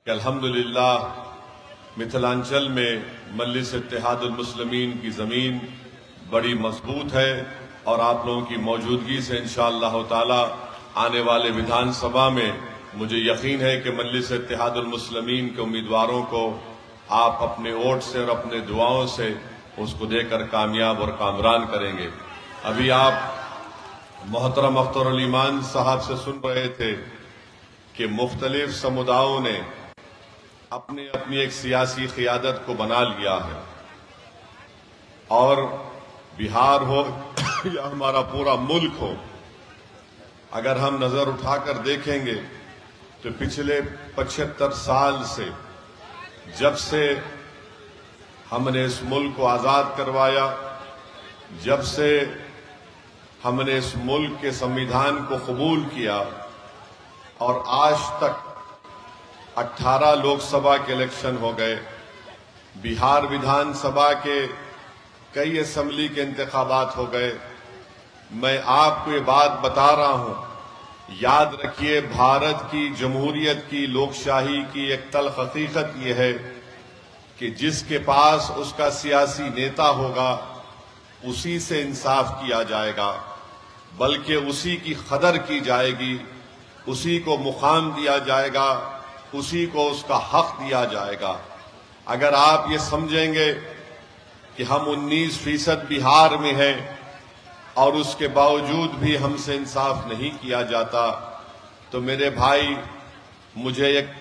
कि अल्हम्दुलिल्लाह मिथिलांचल में मजलिस इत्तेहादुल मुस्लिमीन की ज़मीन बड़ी मजबूत है और आप लोगों की मौजूदगी से इंशाअल्लाह ताला आने वाले विधानसभा में मुझे यकीन है कि मजलिस इत्तेहादुल मुस्लिमीन के उम्मीदवारों को आप अपने वोट से और अपने दुआओं से उसको देकर कामयाब और कामरान करेंगे। अभी आप मोहतरम अख्तर ईमान साहब से सुन रहे थे कि मुख्तलिफ समुदायों ने अपनी अपनी एक सियासी क़ियादत को बना लिया है और बिहार हो या हमारा पूरा मुल्क हो, अगर हम नजर उठाकर देखेंगे तो पिछले 75 साल से जब से हमने इस मुल्क को आजाद करवाया, जब से हमने इस मुल्क के संविधान को कबूल किया और आज तक 18 लोकसभा के इलेक्शन हो गए, बिहार विधानसभा के कई असेंबली के इंतखाबात हो गए। मैं आपको ये बात बता रहा हूं, याद रखिए भारत की जमहूरियत की लोकशाही की एक तल्ख हकीकत यह है कि जिसके पास उसका सियासी नेता होगा उसी से इंसाफ किया जाएगा, बल्कि उसी की कदर की जाएगी, उसी को मुकाम दिया जाएगा, उसी को उसका हक दिया जाएगा। अगर आप ये समझेंगे कि हम 19% बिहार में हैं और उसके बावजूद भी हमसे इंसाफ नहीं किया जाता, तो मेरे भाई मुझे एक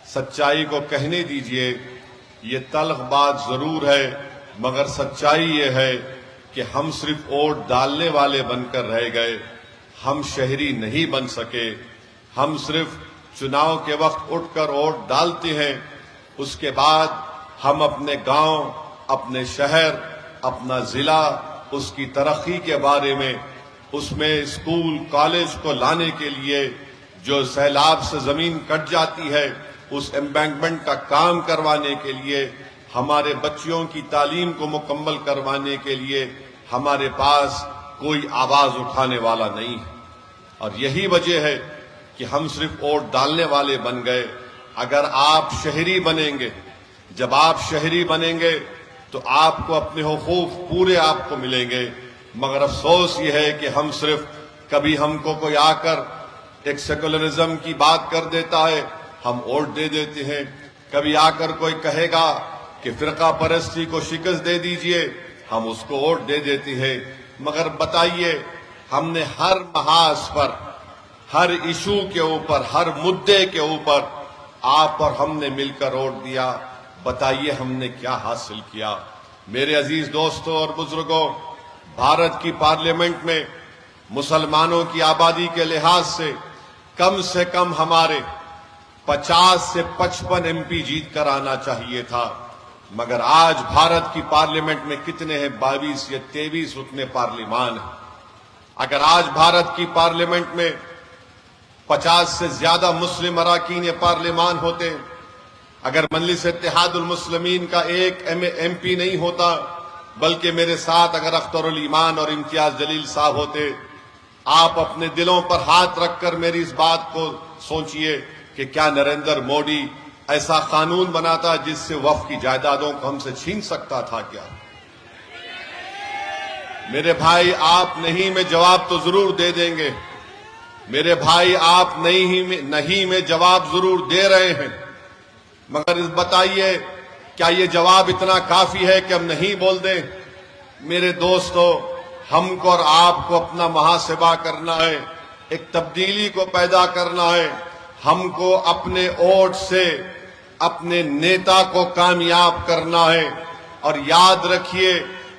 सच्चाई को कहने दीजिए। ये तल्ख बात जरूर है, मगर सच्चाई ये है कि हम सिर्फ वोट डालने वाले बनकर रह गए, हम शहरी नहीं बन सके। हम सिर्फ चुनाव के वक्त उठकर वोट डालते हैं, उसके बाद हम अपने गांव, अपने शहर, अपना जिला, उसकी तरक्की के बारे में, उसमें स्कूल कॉलेज को लाने के लिए जो सैलाब से जमीन कट जाती है उस एम्बैंकमेंट का काम करवाने के लिए, हमारे बच्चियों की तालीम को मुकम्मल करवाने के लिए हमारे पास कोई आवाज उठाने वाला नहीं है। और यही वजह है कि हम सिर्फ वोट डालने वाले बन गए। अगर आप शहरी बनेंगे, जब आप शहरी बनेंगे तो आपको अपने हुकूक पूरे आपको मिलेंगे। मगर अफसोस ये है कि हम सिर्फ, कभी हमको कोई आकर एक सेकुलरिज्म की बात कर देता है, हम वोट दे देते हैं। कभी आकर कोई कहेगा कि फिरका परस्ती को शिकस्त दे दीजिए, हम उसको वोट दे देते हैं। मगर बताइए, हमने हर महाज पर, हर इशू के ऊपर, हर मुद्दे के ऊपर आप और हमने मिलकर वोट दिया, बताइए हमने क्या हासिल किया। मेरे अजीज दोस्तों और बुजुर्गों, भारत की पार्लियामेंट में मुसलमानों की आबादी के लिहाज से कम हमारे 50 से 55 MP जीत कर आना चाहिए था। मगर आज भारत की पार्लियामेंट में कितने हैं? 22 या 23 रुकने पार्लिमान है। अगर आज भारत की पार्लियामेंट में 50 से ज्यादा मुस्लिम अराकीन पार्लिमान होते, अगर मजलिस इत्तेहादुल मुस्लिमीन का एक MP नहीं होता, बल्कि मेरे साथ अगर अख्तर ईमान और इम्तियाज जलील साहब होते, आप अपने दिलों पर हाथ रखकर मेरी इस बात को सोचिए कि क्या नरेंद्र मोदी ऐसा कानून बनाता जिससे वक्फ की जायदादों को हमसे छीन सकता था क्या? मेरे भाई, आप नहीं में जवाब तो जरूर दे देंगे। मेरे भाई, आप नहीं में जवाब जरूर दे रहे हैं, मगर बताइए क्या ये जवाब इतना काफी है कि हम नहीं बोल दें? मेरे दोस्तों, हमको और आपको अपना मुहासिबा करना है, एक तब्दीली को पैदा करना है। हमको अपने वोट से अपने नेता को कामयाब करना है। और याद रखिए,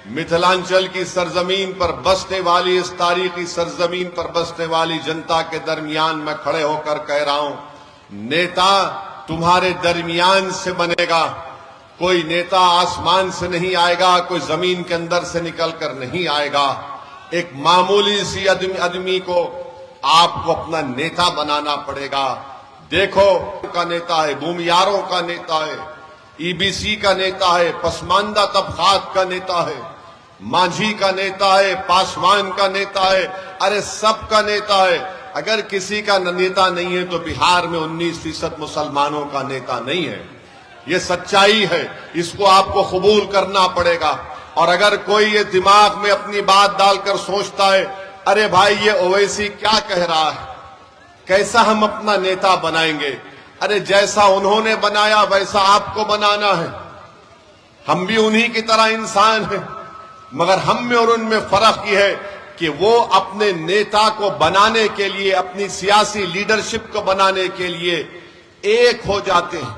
मिथिलांचल की सरजमीन पर बसने वाली, इस तारीखी सरजमीन पर बसने वाली जनता के दरमियान मैं खड़े होकर कह रहा हूं, नेता तुम्हारे दरमियान से बनेगा। कोई नेता आसमान से नहीं आएगा, कोई जमीन के अंदर से निकलकर नहीं आएगा। एक मामूली सी आदमी को आपको अपना नेता बनाना पड़ेगा। देखो, का नेता है, भूमियारों का नेता है, EBC का नेता है, पसमानदा तबकात का नेता है, मांझी का नेता है, पासवान का नेता है, अरे सबका नेता है। अगर किसी का नेता नहीं है तो बिहार में 19% मुसलमानों का नेता नहीं है। ये सच्चाई है, इसको आपको कबूल करना पड़ेगा। और अगर कोई ये दिमाग में अपनी बात डालकर सोचता है अरे भाई ये ओवैसी क्या कह रहा है, कैसा हम अपना नेता बनाएंगे, अरे जैसा उन्होंने बनाया वैसा आपको बनाना है। हम भी उन्हीं की तरह इंसान हैं, मगर हम में और उनमें फर्क यह है कि वो अपने नेता को बनाने के लिए, अपनी सियासी लीडरशिप को बनाने के लिए एक हो जाते हैं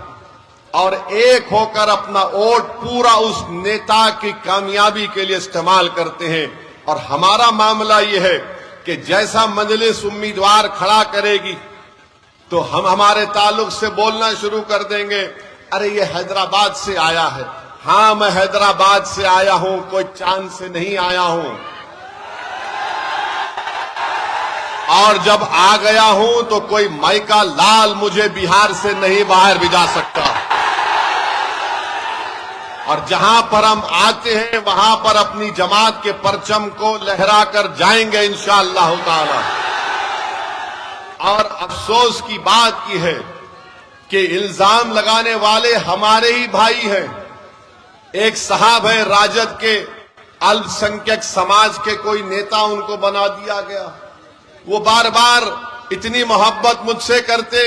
और एक होकर अपना वोट पूरा उस नेता की कामयाबी के लिए इस्तेमाल करते हैं। और हमारा मामला यह है कि जैसा मजलिस उम्मीदवार खड़ा करेगी तो हम हमारे ताल्लुक से बोलना शुरू कर देंगे, अरे ये हैदराबाद से आया है। हाँ, मैं हैदराबाद से आया हूं, कोई चांद से नहीं आया हूं। और जब आ गया हूं तो कोई माइका लाल मुझे बिहार से नहीं बाहर भिजा सकता। और जहां पर हम आते हैं वहां पर अपनी जमात के परचम को लहराकर जाएंगे इंशाअल्लाह ताला। और अफसोस की बात की है कि इल्जाम लगाने वाले हमारे ही भाई हैं। एक साहब है राजद के, अल्पसंख्यक समाज के कोई नेता उनको बना दिया गया। वो बार बार इतनी मोहब्बत मुझसे करते,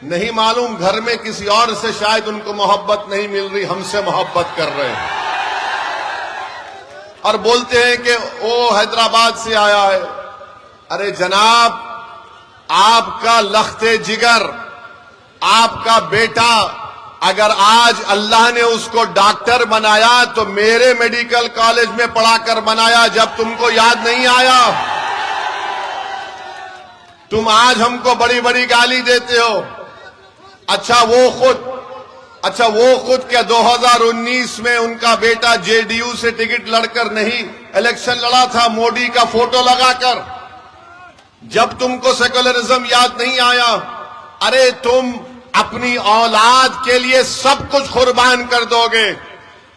नहीं मालूम घर में किसी और से शायद उनको मोहब्बत नहीं मिल रही, हमसे मोहब्बत कर रहे हैं। और बोलते हैं कि वो हैदराबाद से आया है। अरे जनाब, आपका लख्ते जिगर, आपका बेटा अगर आज अल्लाह ने उसको डॉक्टर बनाया तो मेरे मेडिकल कॉलेज में पढ़ाकर बनाया, जब तुमको याद नहीं आया। तुम आज हमको बड़ी बड़ी गाली देते हो। अच्छा वो खुद क्या 2019 में उनका बेटा जेडीयू से टिकट लड़कर नहीं इलेक्शन लड़ा था, मोदी का फोटो लगाकर। जब तुमको सेकुलरिज्म याद नहीं आया, अरे तुम अपनी औलाद के लिए सब कुछ कुर्बान कर दोगे।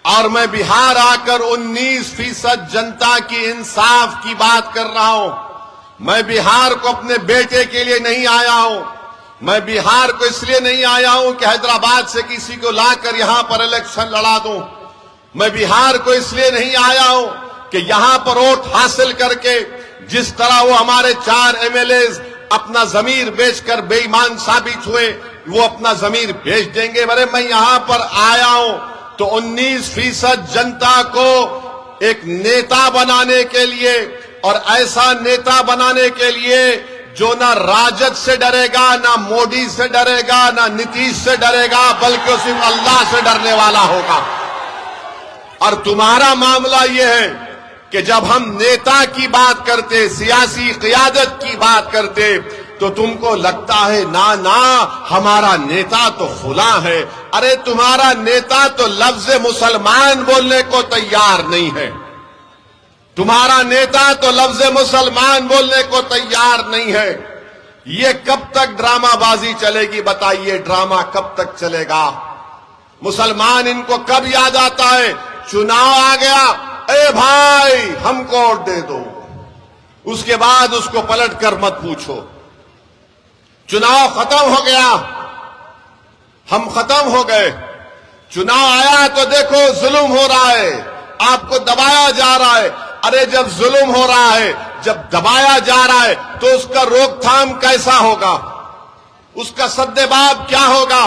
और मैं बिहार आकर 19% जनता की इंसाफ की बात कर रहा हूं। मैं बिहार को अपने बेटे के लिए नहीं आया हूं। मैं बिहार को इसलिए नहीं आया हूं कि हैदराबाद से किसी को लाकर यहां पर इलेक्शन लड़ा दूं। मैं बिहार को इसलिए नहीं आया हूं कि यहां पर वोट हासिल करके जिस तरह वो हमारे 4 एमएलएज अपना जमीर बेचकर बेईमान साबित हुए, वो अपना जमीर बेच देंगे। अरे मैं यहां पर आया हूं तो 19% जनता को एक नेता बनाने के लिए, और ऐसा नेता बनाने के लिए जो ना राजद से डरेगा, ना मोदी से डरेगा, ना नीतीश से डरेगा, बल्कि सिर्फ अल्लाह से डरने वाला होगा। और तुम्हारा मामला यह है कि जब हम नेता की बात करते, सियासी क़ियादत की बात करते, तो तुमको लगता है ना हमारा नेता तो खुला है। अरे तुम्हारा नेता तो लफ्ज मुसलमान बोलने को तैयार नहीं है। तुम्हारा नेता तो लफ्ज मुसलमान बोलने को तैयार नहीं है। ये कब तक ड्रामाबाजी चलेगी बताइए, ड्रामा कब तक चलेगा? मुसलमान इनको कब याद आता है? चुनाव आ गया, ए भाई हमको वोट दे दो, उसके बाद उसको पलट कर मत पूछो। चुनाव खत्म हो गया, हम खत्म हो गए। चुनाव आया तो देखो जुल्म हो रहा है, आपको दबाया जा रहा है। अरे जब जुल्म हो रहा है, जब दबाया जा रहा है, तो उसका रोकथाम कैसा होगा? उसका सद्देबाब क्या होगा?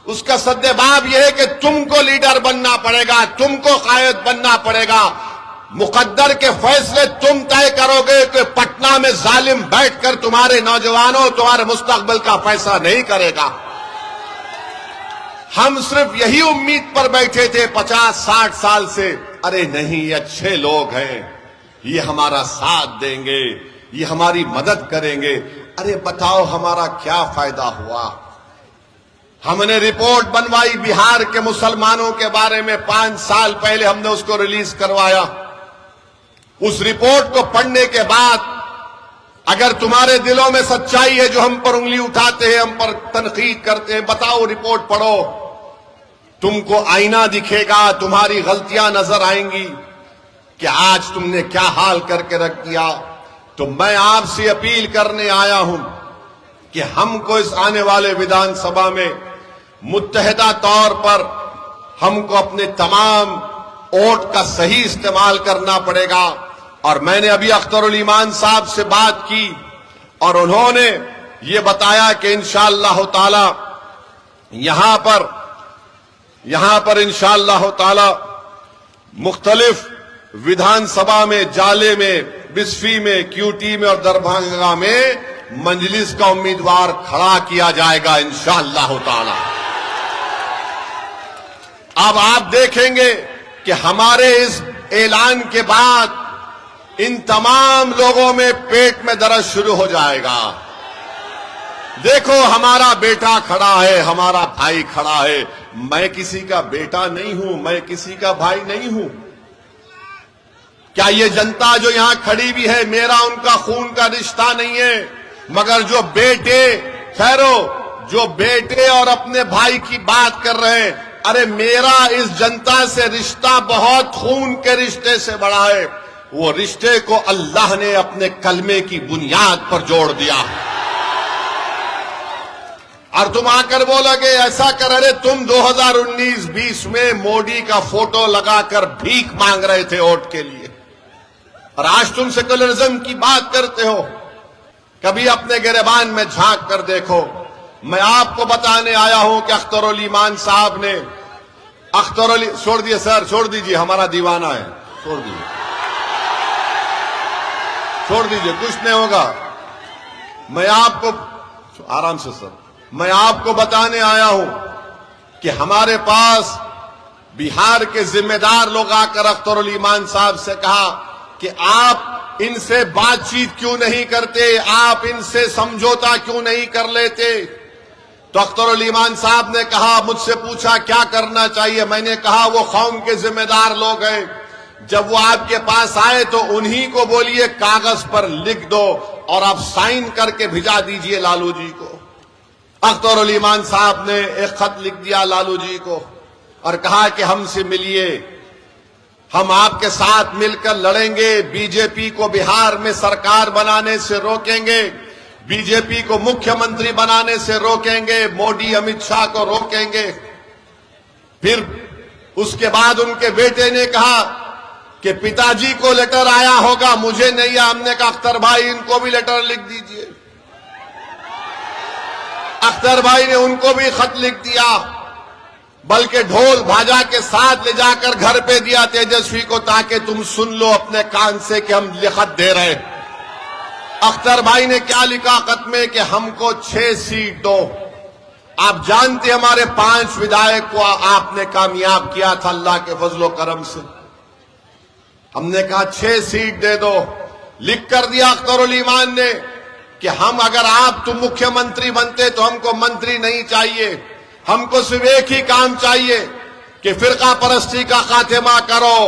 उसका सद्देबाब यह है कि तुमको लीडर बनना पड़ेगा, तुमको कायद बनना पड़ेगा। मुकद्दर के फैसले तुम तय करोगे कि पटना में जालिम बैठकर तुम्हारे नौजवानों, तुम्हारे मुस्तकबिल का फैसला नहीं करेगा। हम सिर्फ यही उम्मीद पर बैठे थे 50-60 साल से, अरे नहीं ये अच्छे लोग हैं, ये हमारा साथ देंगे, ये हमारी मदद करेंगे। अरे बताओ हमारा क्या फायदा हुआ? हमने रिपोर्ट बनवाई बिहार के मुसलमानों के बारे में, 5 साल पहले हमने उसको रिलीज करवाया। उस रिपोर्ट को पढ़ने के बाद अगर तुम्हारे दिलों में सच्चाई है, जो हम पर उंगली उठाते हैं, हम पर तनकीद करते हैं, बताओ रिपोर्ट पढ़ो, तुमको आईना दिखेगा, तुम्हारी गलतियां नजर आएंगी कि आज तुमने क्या हाल करके रख दिया। तो मैं आपसे अपील करने आया हूं कि हमको इस आने वाले विधानसभा में मुत्तहिदा तौर पर हमको अपने तमाम वोट का सही इस्तेमाल करना पड़ेगा। और मैंने अभी अख्तरुल ईमान साहब से बात की और उन्होंने ये बताया कि इंशाअल्लाह ताला यहां पर इंशाअल्लाह ताला मुख्तलिफ विधानसभा में, जाले में, बिस्फी में, क्यूटी में और दरभंगा में मजलिस का उम्मीदवार खड़ा किया जाएगा इंशाअल्लाह ताला। अब आप देखेंगे कि हमारे इस ऐलान के बाद इन तमाम लोगों में पेट में दर्द शुरू हो जाएगा। देखो हमारा बेटा खड़ा है, हमारा भाई खड़ा है। मैं किसी का बेटा नहीं हूं, मैं किसी का भाई नहीं हूं। क्या ये जनता जो यहां खड़ी भी है, मेरा उनका खून का रिश्ता नहीं है, मगर जो बेटे और अपने भाई की बात कर रहे हैं, अरे मेरा इस जनता से रिश्ता बहुत खून के रिश्ते से बड़ा है। वो रिश्ते को अल्लाह ने अपने कलमे की बुनियाद पर जोड़ दिया। और तुम आकर बोलोगे ऐसा कर, अरे तुम 2019-20 में मोदी का फोटो लगाकर भीख मांग रहे थे वोट के लिए, और आज तुम सेकुलरिज्म की बात करते हो। कभी अपने गिरबान में झांक कर देखो। मैं आपको बताने आया हूं कि अख्तरुल ईमान साहब ने छोड़ दिए सर, छोड़ दीजिए, हमारा दीवाना है, छोड़ दीजिए, कुछ नहीं होगा। मैं आपको आराम से सर, मैं आपको बताने आया हूं कि हमारे पास बिहार के जिम्मेदार लोग आकर अख्तरुल ईमान साहब से कहा कि आप इनसे बातचीत क्यों नहीं करते, आप इनसे समझौता क्यों नहीं कर लेते। तो अख्तरुल ईमान साहब ने कहा, मुझसे पूछा क्या करना चाहिए। मैंने कहा वो कौम के जिम्मेदार लोग हैं, जब वो आपके पास आए तो उन्हीं को बोलिए कागज पर लिख दो और आप साइन करके भिजा दीजिए लालू जी को। अख्तरुल ईमान साहब ने एक खत लिख दिया लालू जी को और कहा कि हमसे मिलिए, हम आपके साथ मिलकर लड़ेंगे, बीजेपी को बिहार में सरकार बनाने से रोकेंगे, बीजेपी को मुख्यमंत्री बनाने से रोकेंगे, मोदी अमित शाह को रोकेंगे। फिर उसके बाद उनके बेटे ने कहा कि पिताजी को लेटर आया होगा, मुझे नहीं आया। हमने कहा अख्तर भाई इनको भी लेटर लिख दीजिए। अख्तर भाई ने उनको भी खत लिख दिया, बल्कि ढोल भाजा के साथ ले जाकर घर पे दिया तेजस्वी को, ताकि तुम सुन लो अपने कान से कि हम लिखत दे रहे। अख्तर भाई ने क्या लिखा खत में कि हमको 6 सीट दो। आप जानते हमारे 5 विधायक को आपने कामयाब किया था अल्लाह के फजलो करम से। हमने कहा 6 सीट दे दो। लिख कर दिया अख्तरुल ईमान ने कि हम अगर तुम मुख्यमंत्री बनते तो हमको मंत्री नहीं चाहिए, हमको सिर्फ एक ही काम चाहिए कि फिरका परस्ती का खात्मा करो,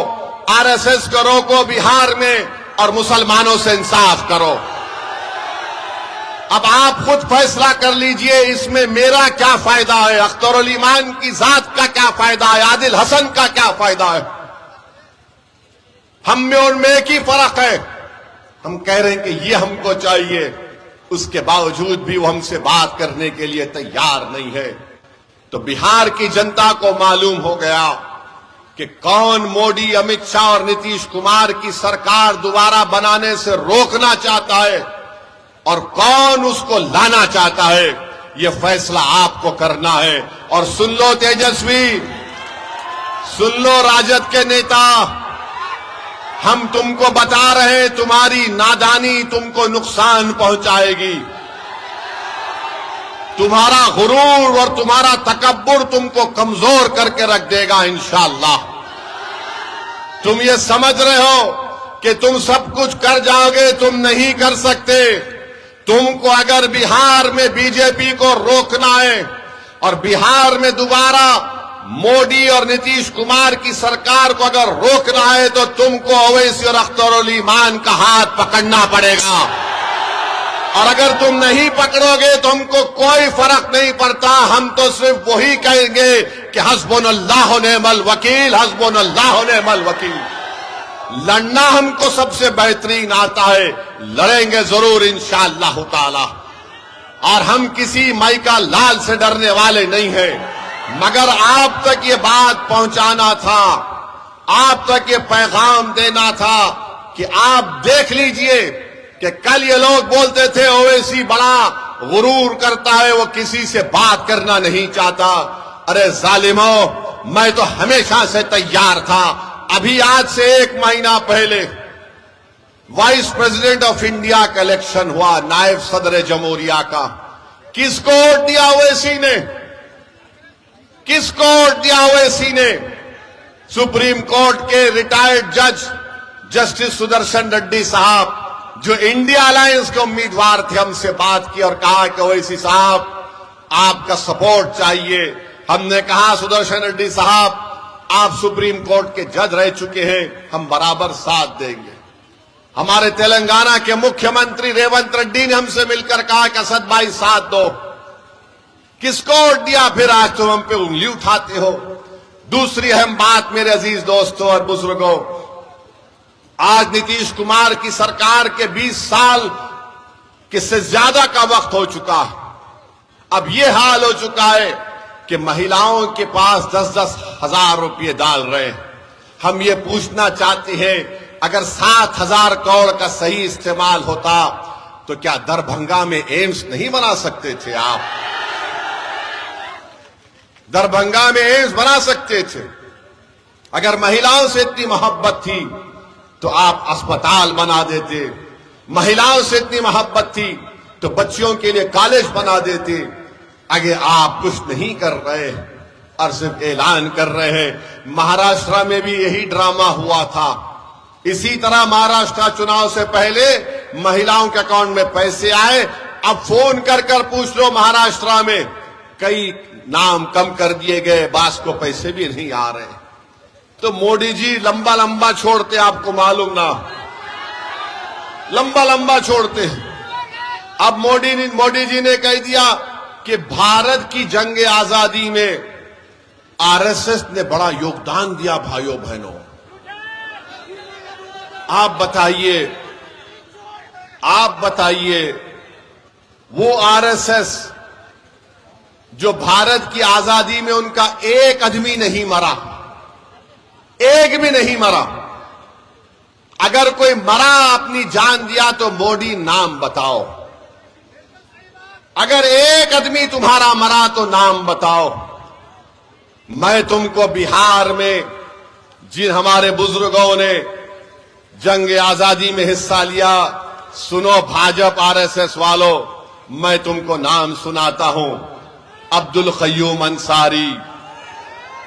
आरएसएस को रोको बिहार में और मुसलमानों से इंसाफ करो। अब आप खुद फैसला कर लीजिए इसमें मेरा क्या फायदा है, अख्तरुल ईमान की जात का क्या फायदा है, आदिल हसन का क्या फायदा है। हम में उनमें एक ही फर्क है, हम कह रहे हैं कि ये हमको चाहिए, उसके बावजूद भी वो हमसे बात करने के लिए तैयार नहीं है। तो बिहार की जनता को मालूम हो गया कि कौन मोदी, अमित शाह और नीतीश कुमार की सरकार दोबारा बनाने से रोकना चाहता है और कौन उसको लाना चाहता है। ये फैसला आपको करना है। और सुन लो तेजस्वी, सुन लो राजद के नेता, हम तुमको बता रहे हैं तुम्हारी नादानी तुमको नुकसान पहुंचाएगी, तुम्हारा गुरूर और तुम्हारा तकब्बुर तुमको कमजोर करके रख देगा इंशाअल्लाह। तुम ये समझ रहे हो कि तुम सब कुछ कर जाओगे, तुम नहीं कर सकते। तुमको अगर बिहार में बीजेपी को रोकना है और बिहार में दोबारा मोदी और नीतीश कुमार की सरकार को अगर रोकना है तो तुमको ओवैसी और अख्तरुल ईमान का हाथ पकड़ना पड़ेगा। और अगर तुम नहीं पकड़ोगे तो हमको कोई फर्क नहीं पड़ता, हम तो सिर्फ वही कहेंगे कि हस्बुनल्लाहु निअमल वकील, हस्बुनल्लाहु निअमल वकील। लड़ना हमको सबसे बेहतरीन आता है, लड़ेंगे जरूर इंशाअल्लाह ताला। और हम किसी माई का लाल से डरने वाले नहीं हैं, मगर आप तक ये बात पहुंचाना था, आप तक ये पैगाम देना था कि आप देख लीजिए कि कल ये लोग बोलते थे ओवैसी बड़ा गुरूर करता है, वो किसी से बात करना नहीं चाहता। अरे जालिमों, मैं तो हमेशा से तैयार था। अभी आज से 1 महीना पहले वाइस प्रेसिडेंट ऑफ इंडिया का इलेक्शन हुआ, नायब सदर जमहूरिया का। किसको वोट दिया ओवैसी ने? किसको वोट दिया ओवैसी ने? सुप्रीम कोर्ट के रिटायर्ड जज जस्टिस सुदर्शन रेड्डी साहब, जो इंडिया अलायंस के उम्मीदवार थे, हमसे बात की और कहा कि ओवैसी साहब आपका सपोर्ट चाहिए। हमने कहा सुदर्शन रेड्डी साहब, आप सुप्रीम कोर्ट के जज रह चुके हैं, हम बराबर साथ देंगे। हमारे तेलंगाना के मुख्यमंत्री रेवंत रेड्डी ने हमसे मिलकर कहा कि असद भाई साथ दो। किसको वोट दिया फिर? आज तुम हम पे उंगली उठाते हो। दूसरी अहम बात मेरे अजीज दोस्तों और बुजुर्गों, आज नीतीश कुमार की सरकार के 20 साल से ज्यादा का वक्त हो चुका है। अब ये हाल हो चुका है कि महिलाओं के पास 10-10 हजार रुपये डाल रहे हैं। हम ये पूछना चाहते हैं, अगर 7,000 करोड़ का सही इस्तेमाल होता तो क्या दरभंगा में एम्स नहीं बना सकते थे आप? दरभंगा में एम्स बना सकते थे। अगर महिलाओं से इतनी मोहब्बत थी तो आप अस्पताल बना देते। महिलाओं से इतनी मोहब्बत थी तो बच्चियों के लिए कॉलेज बना देते। आगे आप कुछ नहीं कर रहे और सिर्फ ऐलान कर रहे हैं। महाराष्ट्र में भी यही ड्रामा हुआ था। इसी तरह महाराष्ट्र चुनाव से पहले महिलाओं के अकाउंट में पैसे आए। अब फोन कर कर पूछ लो, महाराष्ट्र में कई नाम कम कर दिए गए, बास को पैसे भी नहीं आ रहे। तो मोदी जी लंबा लंबा छोड़ते, आपको मालूम ना, लंबा लंबा छोड़ते। अब मोदी जी ने कह दिया कि भारत की जंग आजादी में आरएसएस ने बड़ा योगदान दिया। भाइयों बहनों, आप बताइए वो आरएसएस जो भारत की आजादी में उनका एक आदमी नहीं मरा, एक भी नहीं मरा। अगर कोई मरा अपनी जान दिया तो मोदी नाम बताओ। अगर एक आदमी तुम्हारा मरा तो नाम बताओ। मैं तुमको बिहार में जिन हमारे बुजुर्गों ने जंग आजादी में हिस्सा लिया, सुनो भाजपा आरएसएस वालों, मैं तुमको नाम सुनाता हूं। अब्दुल कय्यूम अंसारी,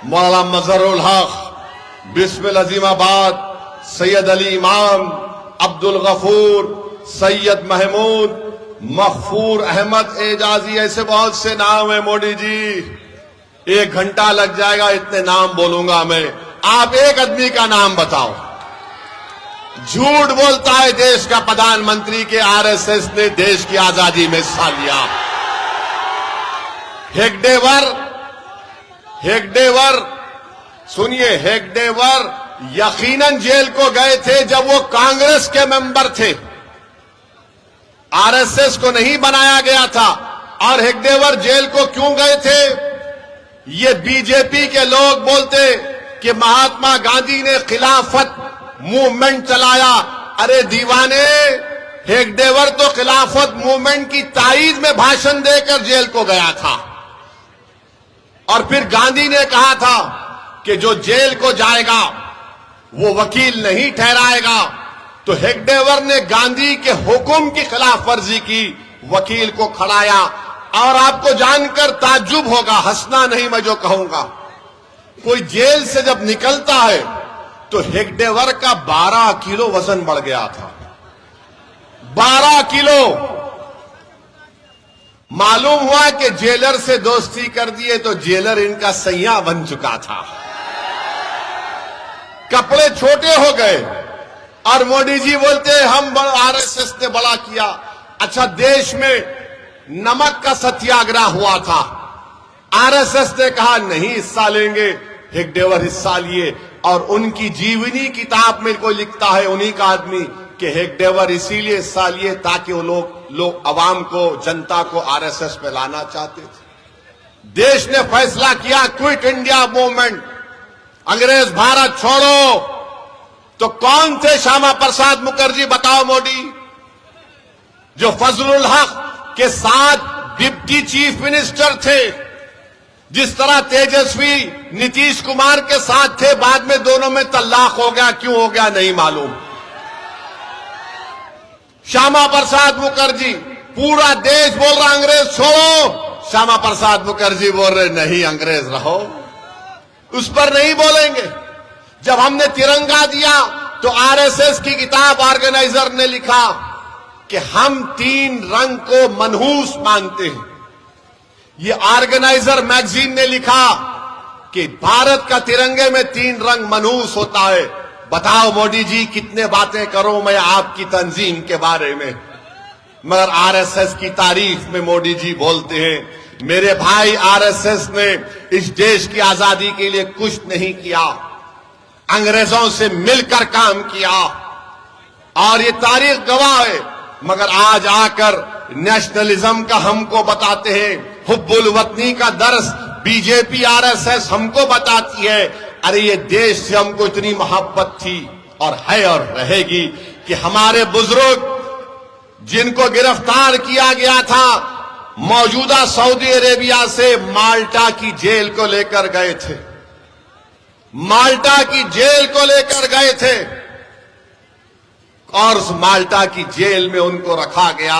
मौलाना मजहरुल हक, बिस्मिल अजीमाबाद, सैयद अली इमाम, अब्दुल गफूर, सैयद महमूद, मखफूर अहमद एजाजी, ऐसे बहुत से नाम है। मोदी जी 1 घंटा लग जाएगा, इतने नाम बोलूंगा मैं। आप एक आदमी का नाम बताओ। झूठ बोलता है देश का प्रधानमंत्री के आरएसएस ने देश की आजादी में हिस्सा लिया। हेगडेवर सुनिए, हेगडेवर यकीनन जेल को गए थे जब वो कांग्रेस के मेंबर थे, आरएसएस को नहीं बनाया गया था। और हेगडेवर जेल को क्यों गए थे? ये बीजेपी के लोग बोलते कि महात्मा गांधी ने खिलाफत मूवमेंट चलाया। अरे दीवाने, हेगडेवर तो खिलाफत मूवमेंट की ताईद में भाषण देकर जेल को गया था। और फिर गांधी ने कहा था कि जो जेल को जाएगा वो वकील नहीं ठहराएगा। तो हेगडेवर ने गांधी के हुक्म की खिलाफ वर्जी की, वकील को खड़ाया। और आपको जानकर ताज्जुब होगा, हंसना नहीं मैं जो कहूंगा, कोई जेल से जब निकलता है तो हेगडेवर का 12 किलो वजन बढ़ गया था। 12 किलो। मालूम हुआ कि जेलर से दोस्ती कर दिए तो जेलर इनका सैया बन चुका था। कपड़े छोटे हो गए और मोदी जी बोलते हम आरएसएस ने बड़ा किया। अच्छा, देश में नमक का सत्याग्रह हुआ था, आरएसएस ने कहा नहीं हिस्सा लेंगे, हेगडेवर हिस्सा लिए। और उनकी जीवनी किताब में कोई लिखता है उन्हीं का आदमी कि हेगडेवर इसीलिए इस साल ये ताकि वो लोग अवाम को, जनता को आरएसएस पे लाना चाहते थे। देश ने फैसला किया क्विट इंडिया मूवमेंट, अंग्रेज भारत छोड़ो। तो कौन थे श्यामा प्रसाद मुखर्जी, बताओ मोदी, जो फजलुल हक के साथ डिप्टी चीफ मिनिस्टर थे। जिस तरह तेजस्वी नीतीश कुमार के साथ थे, बाद में दोनों में तलाक हो गया, क्यों हो गया नहीं मालूम। श्यामा प्रसाद मुखर्जी, पूरा देश बोल रहा अंग्रेज छोड़ो, श्यामा प्रसाद मुखर्जी बोल रहे नहीं अंग्रेज रहो। उस पर नहीं बोलेंगे। जब हमने तिरंगा दिया तो आरएसएस की किताब ऑर्गेनाइजर ने लिखा कि हम 3 रंग को मनहूस मानते हैं। ये ऑर्गेनाइजर मैगजीन ने लिखा कि भारत का तिरंगे में 3 रंग मनहूस होता है। बताओ मोदी जी, कितने बातें करो मैं आपकी तंजीम के बारे में, मगर आरएसएस की तारीफ में मोदी जी बोलते हैं मेरे भाई आरएसएस ने इस देश की आजादी के लिए कुछ नहीं किया, अंग्रेजों से मिलकर काम किया और ये तारीख गवाह है। मगर आज आकर नेशनलिज्म का हमको बताते हैं, हुब्बुल वतनी का दर्स बीजेपी आरएसएस हमको बताती है। अरे ये देश से हमको इतनी मोहब्बत थी और है और रहेगी कि हमारे बुजुर्ग जिनको गिरफ्तार किया गया था मौजूदा सऊदी अरेबिया से माल्टा की जेल को लेकर गए थे, माल्टा की जेल को लेकर गए थे और उस माल्टा की जेल में उनको रखा गया।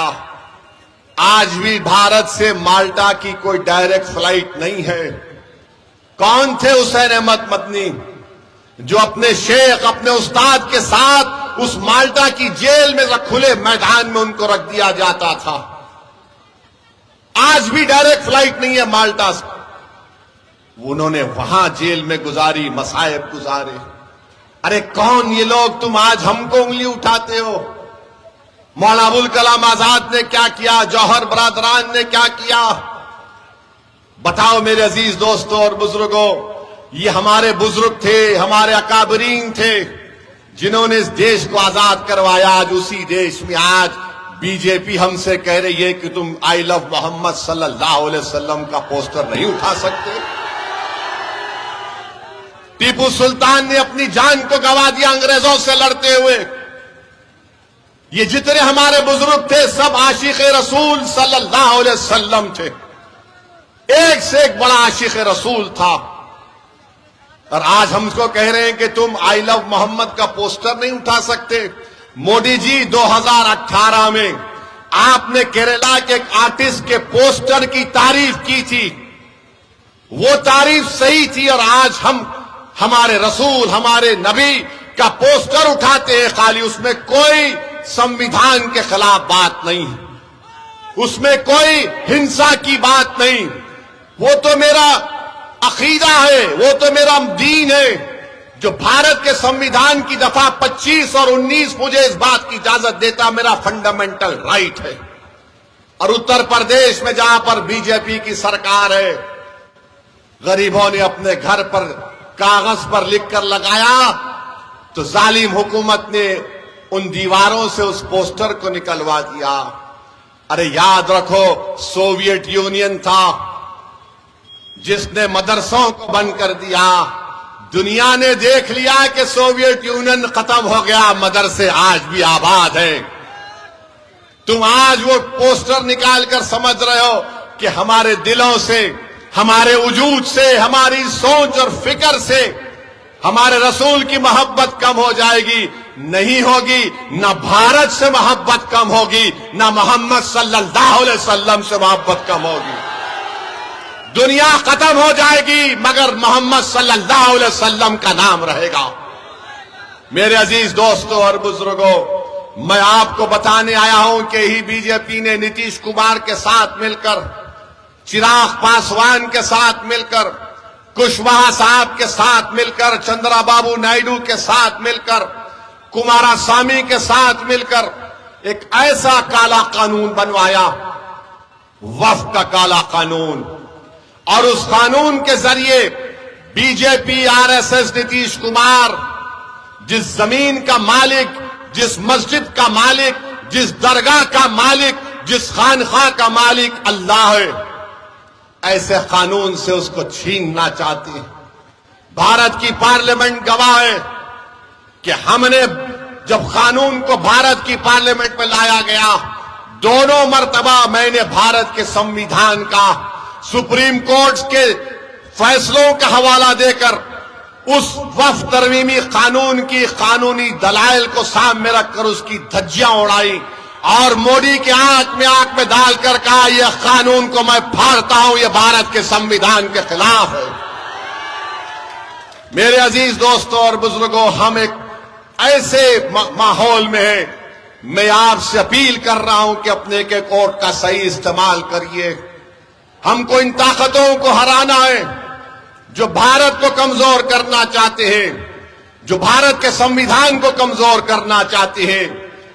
आज भी भारत से माल्टा की कोई डायरेक्ट फ्लाइट नहीं है। कौन थे हुसैन अहमद मदनी, जो अपने शेख, अपने उस्ताद के साथ उस माल्टा की जेल में खुले मैदान में उनको रख दिया जाता था। आज भी डायरेक्ट फ्लाइट नहीं है माल्टा से। उन्होंने वहां जेल में गुजारी, मसाइब गुजारे। अरे कौन ये लोग, तुम आज हमको उंगली उठाते हो। मौलाना अबुल कलाम आजाद ने क्या किया, जौहर बरादरान ने क्या किया। बताओ मेरे अजीज दोस्तों और बुजुर्गों, ये हमारे बुजुर्ग थे, हमारे अकाबरीन थे जिन्होंने इस देश को आजाद करवाया। आज उसी देश में आज बीजेपी हमसे कह रही है कि तुम आई लव मोहम्मद सल्लल्लाहु अलैहि वसल्लम का पोस्टर नहीं उठा सकते। टीपू सुल्तान ने अपनी जान को गंवा दिया अंग्रेजों से लड़ते हुए। ये जितने हमारे बुजुर्ग थे सब आशिक रसूल सल्लल्लाहु अलैहि वसल्लम थे, एक से एक बड़ा आशिक रसूल था। और आज हमको कह रहे हैं कि तुम आई लव मोहम्मद का पोस्टर नहीं उठा सकते। मोदी जी 2018 में आपने केरला के एक आर्टिस्ट के पोस्टर की तारीफ की थी, वो तारीफ सही थी। और आज हम हमारे रसूल, हमारे नबी का पोस्टर उठाते हैं, खाली उसमें कोई संविधान के खिलाफ बात नहीं, उसमें कोई हिंसा की बात नहीं। वो तो मेरा अकीदा है, वो तो मेरा दीन है, जो भारत के संविधान की दफा 25 और 19 मुझे इस बात की इजाजत देता, मेरा फंडामेंटल राइट है। और उत्तर प्रदेश में जहां पर बीजेपी की सरकार है, गरीबों ने अपने घर पर कागज पर लिखकर लगाया तो जालिम हुकूमत ने उन दीवारों से उस पोस्टर को निकलवा दिया। अरे याद रखो, सोवियत यूनियन था जिसने मदरसों को बंद कर दिया। दुनिया ने देख लिया कि सोवियत यूनियन खत्म हो गया, मदरसे आज भी आबाद है। तुम आज वो पोस्टर निकालकर समझ रहे हो कि हमारे दिलों से, हमारे वजूद से, हमारी सोच और फिक्र से हमारे रसूल की मोहब्बत कम हो जाएगी। नहीं होगी। न भारत से मोहब्बत कम होगी, न मोहम्मद सल्लल्लाहु अलैहि वसल्लम से मोहब्बत कम होगी। दुनिया खत्म हो जाएगी मगर मोहम्मद सल्लल्लाहु अलैहि वसल्लम का नाम रहेगा। मेरे अजीज दोस्तों और बुजुर्गों, मैं आपको बताने आया हूं कि ही बीजेपी ने नीतीश कुमार के साथ मिलकर, चिराग पासवान के साथ मिलकर, कुशवाहा साहब के साथ मिलकर, चंद्राबाबू नायडू के साथ मिलकर, कुमारास्वामी के साथ मिलकर एक ऐसा काला कानून बनवाया, वक्फ का काला कानून। और उस कानून के जरिए बीजेपी, आरएसएस, नीतीश कुमार जिस जमीन का मालिक, जिस मस्जिद का मालिक, जिस दरगाह का मालिक, जिस खानखा का मालिक अल्लाह है, ऐसे कानून से उसको छीनना चाहती है। भारत की पार्लियामेंट गवाह है कि हमने जब कानून को भारत की पार्लियामेंट में लाया गया, दोनों मर्तबा मैंने भारत के संविधान का, सुप्रीम कोर्ट के फैसलों का हवाला देकर उस वक्फ तरमीमी कानून की कानूनी दलाइल को सामने रखकर उसकी धज्जियां उड़ाई और मोदी के आंख में डालकर कहा, यह कानून को मैं फाड़ता हूं, यह भारत के संविधान के खिलाफ है। मेरे अजीज दोस्तों और बुजुर्गों, हम एक ऐसे माहौल में हैं, मैं आपसे अपील कर रहा हूं कि अपने के कोर्ट का सही इस्तेमाल करिए। हमको इन ताकतों को हराना है जो भारत को कमजोर करना चाहते हैं, जो भारत के संविधान को कमजोर करना चाहते हैं।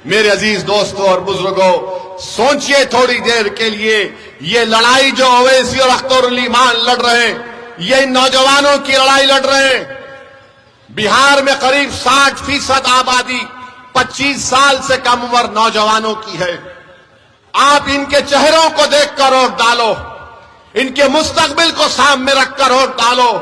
मेरे अजीज दोस्तों और बुजुर्गों, सोचिए थोड़ी देर के लिए, ये लड़ाई जो ओवैसी और अख्तरुल ईमान लड़ रहे हैं, ये नौजवानों की लड़ाई लड़ रहे हैं। बिहार में करीब 60% आबादी 25 साल से कम उम्र नौजवानों की है। आप इनके चेहरों को देखकर वोट डालो, इनके मुस्तकबिल को सामने रखकर वोट डालो।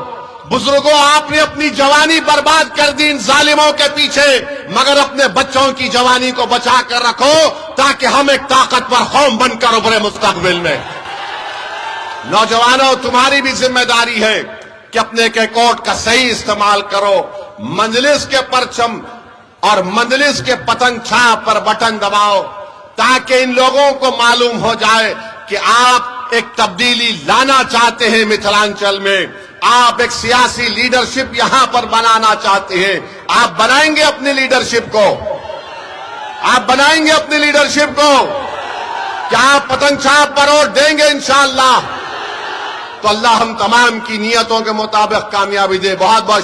बुजुर्गों, आपने अपनी जवानी बर्बाद कर दी इन जालिमों के पीछे, मगर अपने बच्चों की जवानी को बचा कर रखो ताकि हम एक ताकतवर कौम बनकर उभरे मुस्तकबिल में। नौजवानों, तुम्हारी भी जिम्मेदारी है कि अपने के कोर्ट का सही इस्तेमाल करो। मंजलिस के परचम और मंजलिस के पतंग छाप पर बटन दबाओ ताकि इन लोगों को मालूम हो जाए कि आप एक तब्दीली लाना चाहते हैं मिथिलांचल में। आप एक सियासी लीडरशिप यहां पर बनाना चाहते हैं। आप बनाएंगे अपनी लीडरशिप को? आप बनाएंगे अपनी लीडरशिप को? क्या आप पतंग छाप पर वोट देंगे इंशाअल्लाह? तो अल्लाह हम तमाम की नियतों के मुताबिक कामयाबी दे। बहुत बहुत